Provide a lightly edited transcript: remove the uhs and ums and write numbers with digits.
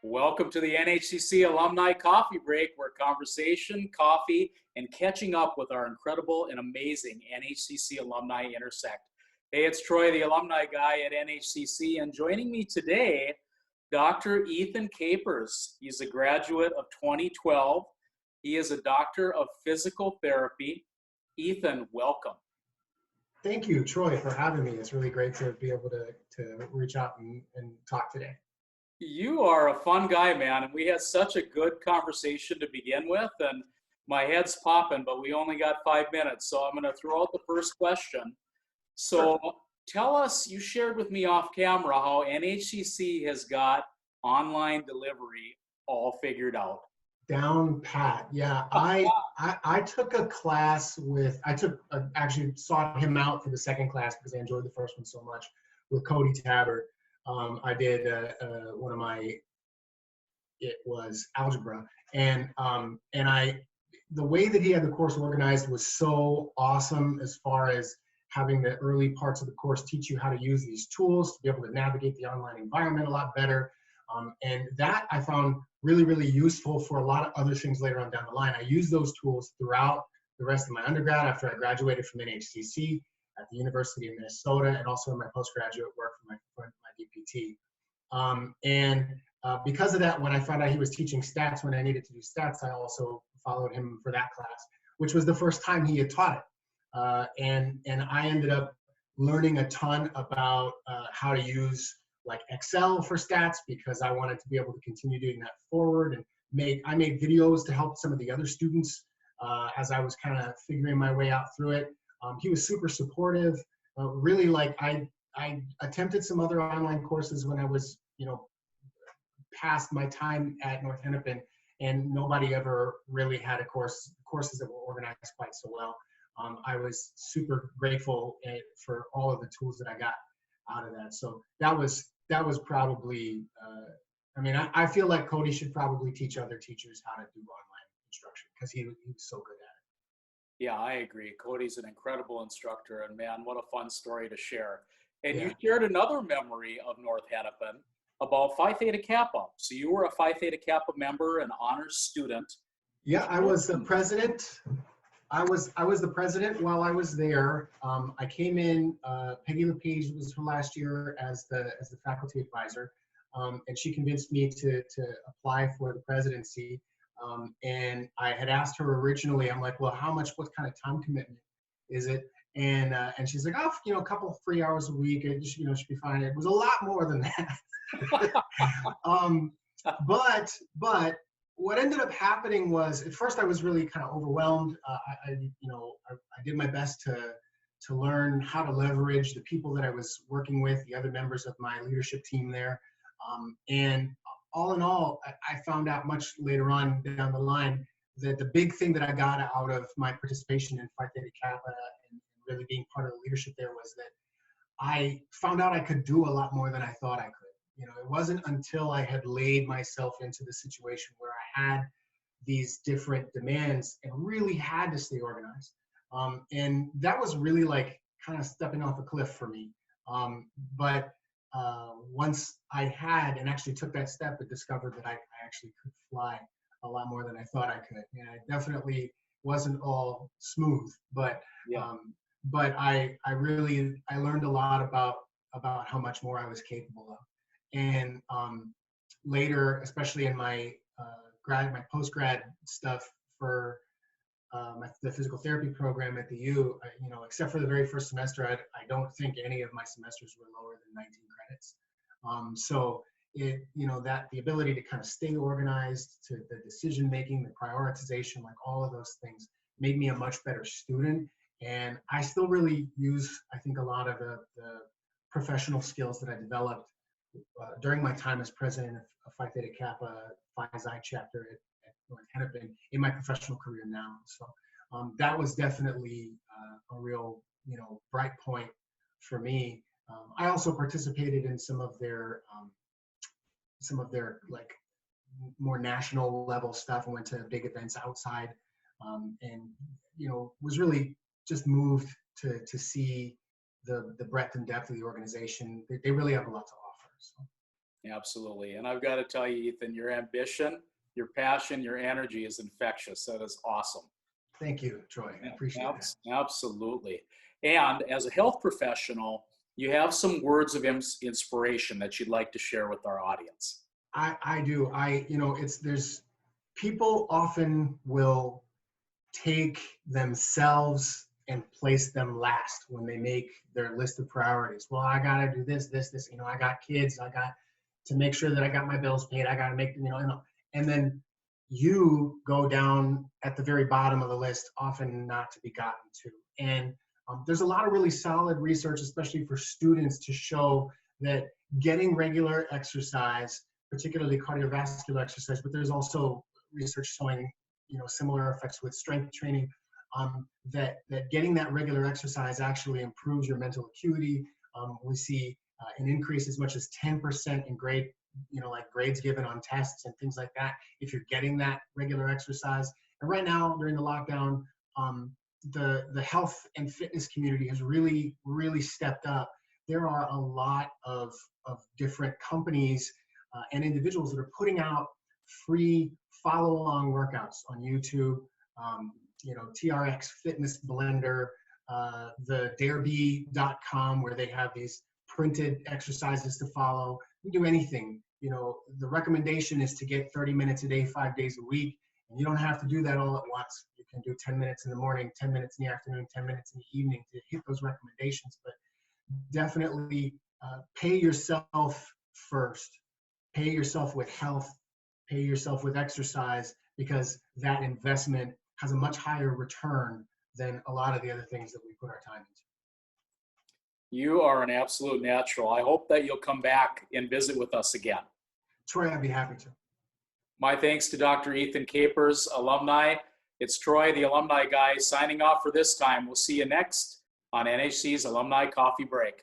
Welcome to the NHCC Alumni Coffee Break, where conversation, coffee, and catching up with our incredible and amazing NHCC alumni intersect. Hey, it's Troy, the alumni guy at NHCC, and joining me today, Dr. Ethan Capers. He's a graduate of 2012. He is a doctor of physical therapy. Ethan, welcome. Thank you, Troy, for having me. It's really great to be able to reach out and talk today. You are a fun guy, man, and we had such a good conversation to begin with, and my head's popping, but we only got 5 minutes, so I'm going to throw out the first question. So tell us, you shared with me off camera how NHCC has got online delivery all figured out. Down pat, yeah. I took a class with, actually sought him out for the second class because I enjoyed the first one so much with Cody Tabbert. I did it was algebra, and the way that he had the course organized was so awesome as far as having the early parts of the course teach you how to use these tools to be able to navigate the online environment a lot better. And that I found really, really useful for a lot of other things later on down the line. I used those tools throughout the rest of my undergrad after I graduated from NHCC at the University of Minnesota, and also in my postgraduate work for my DPT. Because of that, when I found out he was teaching stats when I needed to do stats, I also followed him for that class, which was the first time he had taught it. And I ended up learning a ton about how to use like Excel for stats, because I wanted to be able to continue doing that forward. And I made videos to help some of the other students as I was kind of figuring my way out through it. He was super supportive. Really, like I attempted some other online courses when I was, past my time at North Hennepin, and nobody ever really had courses that were organized quite so well. I was super grateful for all of the tools that I got out of that. So that was probably, I feel like Cody should probably teach other teachers how to do online instruction because he was so good at it. Yeah, I agree. Cody's an incredible instructor, and man, what a fun story to share. And Yeah. you shared another memory of North Hennepin about Phi Theta Kappa. So you were a Phi Theta Kappa member, an honors student. Yeah, I was the president. I was the president while I was there. I came in, Peggy LePage was her last year as the faculty advisor, and she convinced me to apply for the presidency. And I had asked her originally, I'm like, well, what kind of time commitment is it? And she's like, a couple 3 hours a week, it should be fine. It was a lot more than that. But what ended up happening was, at first I was really kind of overwhelmed. I did my best to learn how to leverage the people that I was working with, the other members of my leadership team there. And all in all, I found out much later on down the line that the big thing that I got out of my participation in Phi Theta Kappa and really being part of the leadership there was that I found out I could do a lot more than I thought I could. It wasn't until I had laid myself into the situation where I had these different demands and really had to stay organized. And that was really like kind of stepping off a cliff for me. But once I had and actually took that step and discovered that I actually could fly a lot more than I thought I could. And I definitely wasn't all smooth, but Yeah. But I learned a lot about how much more I was capable of. And later, especially in my my post-grad stuff for the physical therapy program at the U, except for the very first semester, I don't think any of my semesters were lower than 19 credits. So the ability to kind of stay organized, to the decision making, the prioritization, like all of those things made me a much better student. And I still really use, I think, a lot of the professional skills that I developed during my time as president of Phi Theta Kappa Phi Xi chapter at North Hennepin in my professional career now. So that was definitely a real, bright point for me. I also participated in some of their like more national level stuff and went to big events outside and was really just moved to see the breadth and depth of the organization. They really have a lot to offer. So. Absolutely. And I've got to tell you, Ethan, your ambition, your passion, your energy is infectious. That is awesome. Thank you, Troy. I appreciate that. Absolutely. And as a health professional, you have some words of inspiration that you'd like to share with our audience. I do. There's people often will take themselves and place them last when they make their list of priorities. Well, I got to do this. I got kids. I got to make sure that I got my bills paid. I got to make, and then you go down at the very bottom of the list, often not to be gotten to. And there's a lot of really solid research, especially for students, to show that getting regular exercise, particularly cardiovascular exercise, but there's also research showing, similar effects with strength training, that getting that regular exercise actually improves your mental acuity. We see an increase as much as 10% in grade, like grades given on tests and things like that, if you're getting that regular exercise. And right now, during the lockdown, the health and fitness community has really, really stepped up. There are a lot of different companies and individuals that are putting out free follow-along workouts on YouTube. TRX Fitness Blender, the darebee.com, where they have these printed exercises to follow. You can do anything. The recommendation is to get 30 minutes a day, 5 days a week. And you don't have to do that all at once. You can do 10 minutes in the morning, 10 minutes in the afternoon, 10 minutes in the evening to hit those recommendations. But definitely pay yourself first. Pay yourself with health, pay yourself with exercise, because that investment has a much higher return than a lot of the other things that we put our time into. You are an absolute natural. I hope that you'll come back and visit with us again. Troy, I'd be happy to. My thanks to Dr. Ethan Capers, alumni. It's Troy, the alumni guy, signing off for this time. We'll see you next on NHC's Alumni Coffee Break.